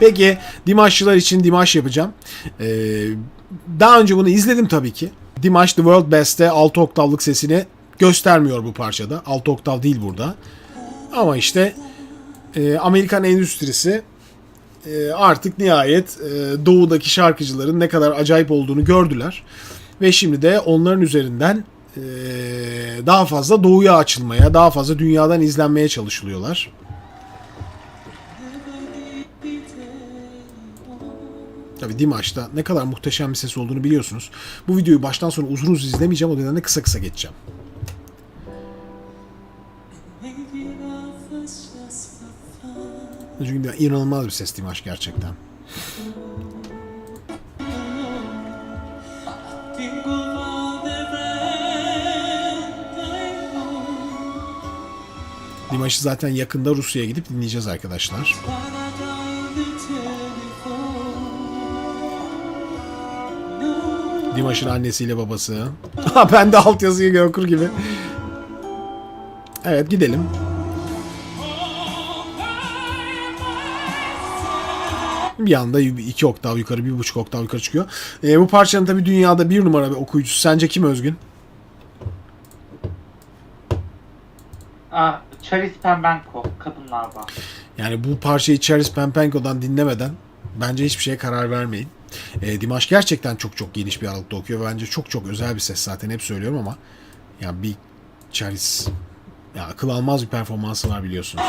Peki Dimaşçılar için Dimaş yapacağım. Daha önce bunu izledim tabii ki. Dimash The World Best'te 6 oktavlık sesini göstermiyor bu parçada. 6 oktav değil burada. Ama işte Amerikan endüstrisi artık nihayet doğudaki şarkıcıların ne kadar acayip olduğunu gördüler. Ve şimdi de onların üzerinden daha fazla doğuya açılmaya, daha fazla dünyadan izlenmeye çalışılıyorlar. Tabii Dimash'ta ne kadar muhteşem bir ses olduğunu biliyorsunuz. Bu videoyu baştan sona uzun uzun izlemeyeceğim. O nedenle kısa kısa geçeceğim. Çünkü inanılmaz bir ses Dimash gerçekten. Dimash'ı zaten yakında Rusya'ya gidip dinleyeceğiz arkadaşlar. Dimash'ın annesiyle babası. Ben de altyazıyı okur gibi. Evet gidelim. Bir anda 2 oktav yukarı, 1,5 oktav yukarı çıkıyor. Bu parçanın tabii dünyada bir numara bir okuyucusu. Sence kim Özgün? Charis Pembenko, kadınlarda. Yani bu parçayı Charis Pembenko'dan dinlemeden bence hiçbir şeye karar vermeyin. Dimash gerçekten çok çok geniş bir aralıkta okuyor. Bence çok çok özel bir ses, zaten hep söylüyorum ama ya bir Charis ya akıl almaz bir performansı var biliyorsunuz.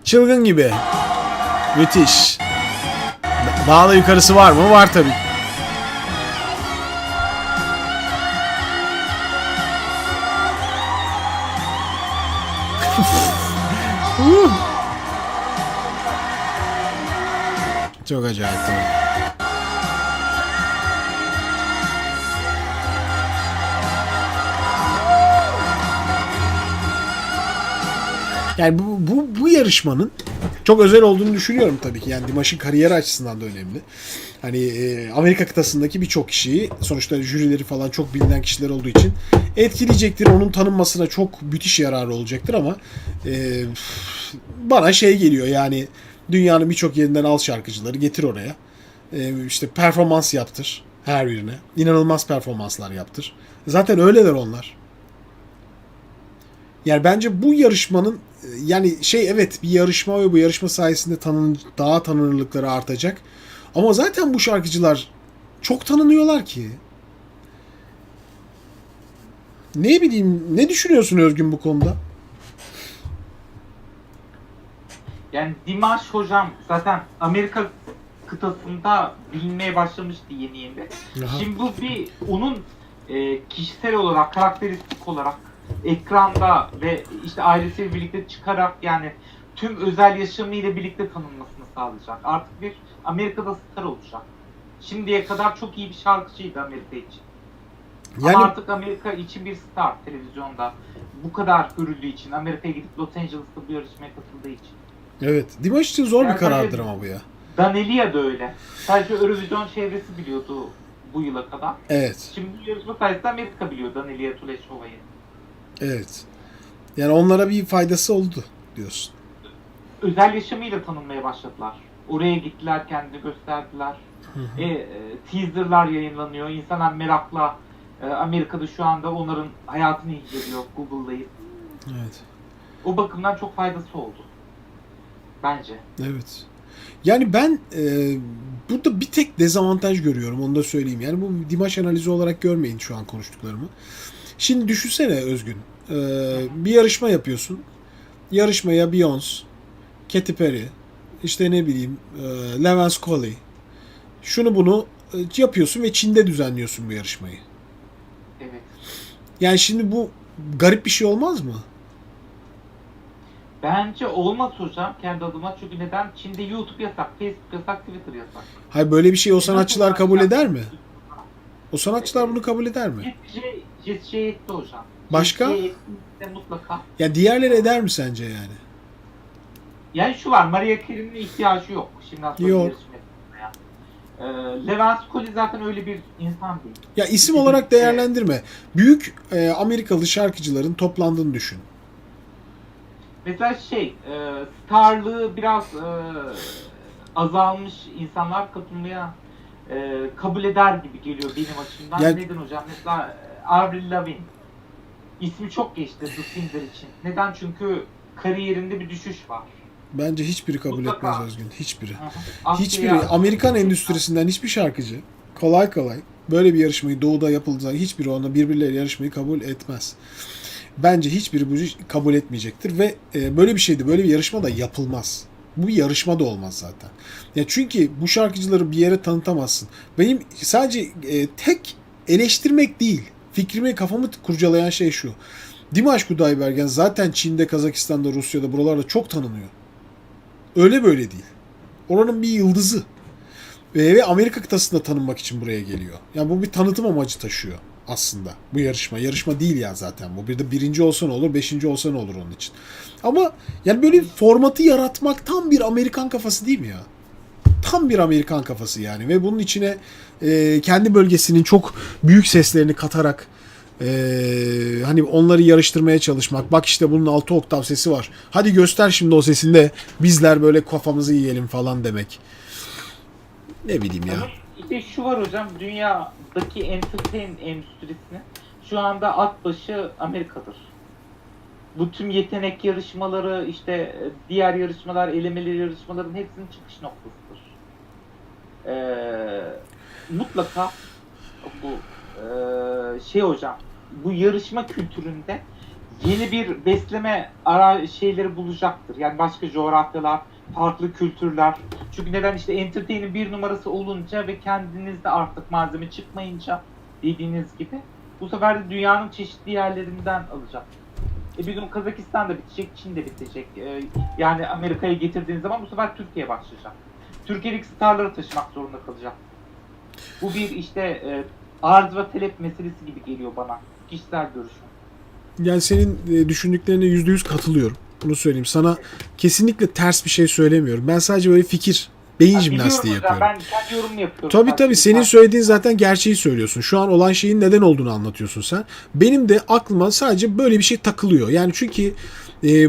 Çılgın gibi. Müthiş. Daha da yukarısı var mı? Var tabii. Çok acayip tabii. Yani bu yarışmanın çok özel olduğunu düşünüyorum tabii ki. Yani Dimash'ın kariyeri açısından da önemli. Hani Amerika kıtasındaki birçok kişiyi, sonuçta jürileri falan çok bilinen kişiler olduğu için etkileyecektir. Onun tanınmasına çok müthiş yararı olacaktır ama bana şey geliyor, yani dünyanın birçok yerinden al şarkıcıları, getir oraya. İşte performans yaptır her birine. İnanılmaz performanslar yaptır. Zaten öyleler onlar. Yani bence bu yarışmanın yani evet bir yarışma ve bu yarışma sayesinde daha tanınırlıkları artacak. Ama zaten bu şarkıcılar çok tanınıyorlar ki. Ne bileyim, ne düşünüyorsun Özgün bu konuda? Yani Dimash hocam zaten Amerika kıtasında bilinmeye başlamıştı yeni yeni. Aha. Şimdi bu bir onun kişisel olarak, karakteristik olarak ekranda ve işte ailesiyle birlikte çıkarak, yani tüm özel yaşamıyla birlikte tanınmasını sağlayacak. Artık bir Amerika'da star olacak. Şimdiye kadar çok iyi bir şarkıcıydı Amerika için. Yani ama artık Amerika için bir star televizyonda. Bu kadar görüldüğü için, Amerika'ya gidip Los Angeles'ta bu yarışmaya katıldığı için. evet, Dimash için zor bir Yani karardır ama bu ya. Danelia da öyle. Sadece Eurovision çevresi biliyordu bu yıla kadar. Evet. Şimdi bu yarışma sayesinde Amerika biliyor Danelia Tuleshkova'yı. Evet. Yani onlara bir faydası oldu diyorsun. Özel yaşamıyla tanınmaya başladılar. Oraya gittiler, kendini gösterdiler. Teaserlar yayınlanıyor. İnsanlar merakla Amerika'da şu anda onların hayatını inceliyor Google'layıp. Evet. O bakımdan çok faydası oldu. Bence. Evet. Yani ben burada bir tek dezavantaj görüyorum, onu da söyleyeyim. Yani bu Dimash analizi olarak görmeyin şu an konuştuklarımı. Şimdi düşünsene Özgün. Bir yarışma yapıyorsun. Yarışmaya Beyoncé, Katy Perry, işte ne bileyim Levent Scully. Şunu bunu yapıyorsun ve Çin'de düzenliyorsun bu yarışmayı. Evet. Yani şimdi bu garip bir şey olmaz mı? Bence olmaz hocam kendi adıma, çünkü neden? Çin'de YouTube yasak, Facebook yasak, Twitter yasak. Hayır, böyle bir şey o sanatçılar kabul eder mi? O sanatçılar bunu kabul eder mi? Şey etti hocam. Başka? Türkiye etkinlikte mutlaka. Ya diğerleri eder mi sence yani? Yani şu var, Maria Kerim'in ihtiyacı yok. Şimdiden sonra Yok. yarışma yapmaya. Levent Scully zaten öyle bir insan değil. Ya isim olarak değerlendirme. Büyük Amerikalı şarkıcıların toplandığını düşün. Mesela starlığı biraz azalmış insanlar katılmaya kabul eder gibi geliyor benim açımdan. Yani- Neden hocam? Mesela Avril Lavigne. İsmi çok geçti The Singer için. Neden? Çünkü kariyerinde bir düşüş var. Bence hiçbiri kabul Mutlaka. etmez Özgün. Hiçbiri. Hı hı. Hiçbiri Asya- Amerikan endüstrisinden hiçbir şarkıcı kolay kolay böyle bir yarışmayı doğuda yapıldığı hiçbiri ona birbirleriyle yarışmayı kabul etmez. Bence hiçbiri bu işi kabul etmeyecektir ve böyle bir şeydi, böyle bir yarışma da yapılmaz. Bu bir yarışma da olmaz zaten. Ya çünkü bu şarkıcıları bir yere tanıtamazsın. Benim sadece tek eleştirmek değil, fikrimi, kafamı kurcalayan şey şu. Dimash Kudaibergen zaten Çin'de, Kazakistan'da, Rusya'da buralarda çok tanınıyor. Öyle böyle değil. Oranın bir yıldızı. Ve Amerika kıtasında tanınmak için buraya geliyor. Yani bu bir tanıtım amacı taşıyor aslında bu yarışma. Yarışma değil ya zaten bu. Bir de birinci olsa ne olur, beşinci olsa ne olur onun için. Ama yani böyle bir formatı yaratmak tam bir Amerikan kafası değil mi ya? Tam bir Amerikan kafası yani. Ve bunun içine kendi bölgesinin çok büyük seslerini katarak hani onları yarıştırmaya çalışmak. Bak işte bunun 6 oktav sesi var. Hadi göster şimdi o sesinde bizler böyle kafamızı yiyelim falan demek. Ne bileyim ya. Ama işte şu var hocam, dünyadaki entertainment endüstrisini şu anda at başı Amerika'dır. Bu tüm yetenek yarışmaları, işte diğer yarışmalar, elemeleri yarışmaların hepsinin çıkış noktasıdır. Mutlaka bu hocam, bu yarışma kültüründe yeni bir besleme şeyleri bulacaktır. Yani başka coğrafyalar, farklı kültürler. Çünkü neden, işte entertain'in bir numarası olunca ve kendinizde artık malzeme çıkmayınca dediğiniz gibi bu sefer de dünyanın çeşitli yerlerinden alacak. Bir gün Kazakistan da bitecek, Çin de bitecek. Yani Amerika'ya getirdiğiniz zaman bu sefer Türkiye başlayacak. Türkiye'deki starları taşımak zorunda kalacak. Bu bir arz ve talep meselesi gibi geliyor bana. Kişisel görüşüm. Yani senin düşündüklerine %100 katılıyorum. Bunu söyleyeyim. Sana kesinlikle ters bir şey söylemiyorum. Ben sadece böyle fikir, beyin jimnastiği Biliyorum hocam, yapıyorum. ben kendi yorumumu yapıyorum. Tabii tabii, senin söylediğin zaten gerçeği söylüyorsun. Şu an olan şeyin neden olduğunu anlatıyorsun sen. Benim de aklıma sadece böyle bir şey takılıyor. Yani çünkü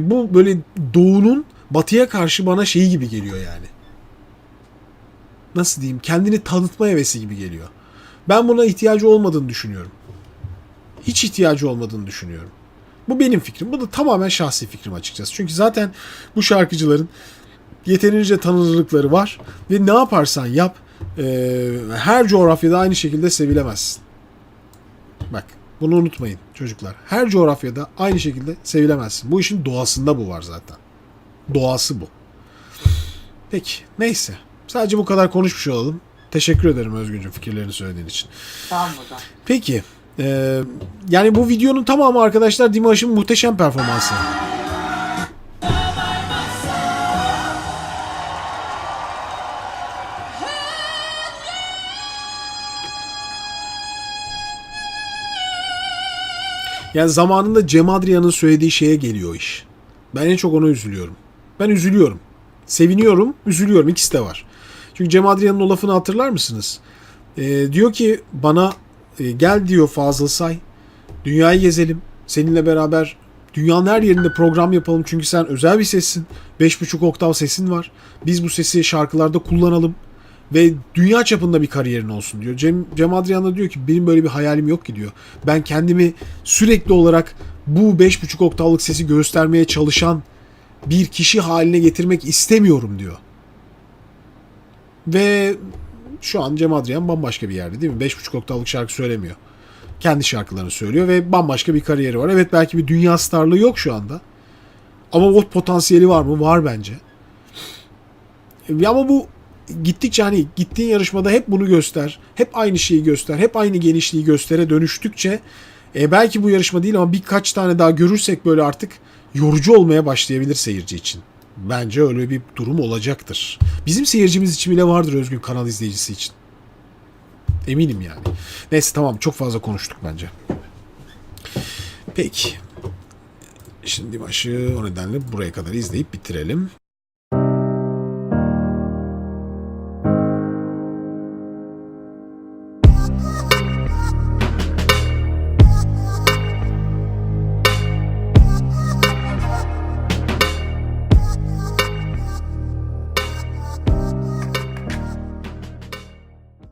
bu böyle doğunun batıya karşı bana şeyi gibi geliyor yani. Nasıl diyeyim? Kendini tanıtma hevesi gibi geliyor. Ben buna ihtiyacı olmadığını düşünüyorum. Hiç ihtiyacı olmadığını düşünüyorum. Bu benim fikrim. Bu da tamamen şahsi fikrim açıkçası. Çünkü zaten bu şarkıcıların yeterince tanınırlıkları var. Ve ne yaparsan yap her coğrafyada aynı şekilde sevilemezsin. Bak, bunu unutmayın çocuklar. Her coğrafyada aynı şekilde sevilemezsin. Bu işin doğasında bu var zaten. Doğası bu. Peki, neyse. Sadece bu kadar konuşmuş olalım. Teşekkür ederim Özgüncüm fikirlerini söylediğin için. Tamam hocam. Peki. Yani bu videonun tamamı arkadaşlar Dimash'ın muhteşem performansı. Yani zamanında Cem Adrian'ın söylediği şeye geliyor iş. Ben en çok ona üzülüyorum. Ben üzülüyorum. Seviniyorum, üzülüyorum. İkisi de var. Çünkü Cem Adrian'ın o lafını hatırlar mısınız? Diyor ki bana gel diyor Fazıl Say. Dünyayı gezelim. Seninle beraber dünyanın her yerinde program yapalım. Çünkü sen özel bir sessin. 5,5 oktav sesin var. Biz bu sesi şarkılarda kullanalım. Ve dünya çapında bir kariyerin olsun diyor. Cem Adrian da diyor ki benim böyle bir hayalim yok ki diyor. Ben kendimi sürekli olarak bu 5,5 oktavlık sesi göstermeye çalışan bir kişi haline getirmek istemiyorum diyor. Ve şu an Cem Adrian bambaşka bir yerde değil mi? 5,5 oktavlık şarkı söylemiyor. Kendi şarkılarını söylüyor ve bambaşka bir kariyeri var. Evet, belki bir dünya starlığı yok şu anda. Ama o potansiyeli var mı? Var bence. Ama bu gittikçe hani gittiğin yarışmada hep bunu göster. Hep aynı şeyi göster. Hep aynı genişliği göstere dönüştükçe belki bu yarışma değil ama birkaç tane daha görürsek böyle artık yorucu olmaya başlayabilir seyirci için. Bence öyle bir durum olacaktır. Bizim seyircimiz için bile vardır Özgün, kanal izleyicisi için. Eminim yani. Neyse tamam, çok fazla konuştuk bence. Peki. Şimdi Dimaş'ı o nedenle buraya kadar izleyip bitirelim.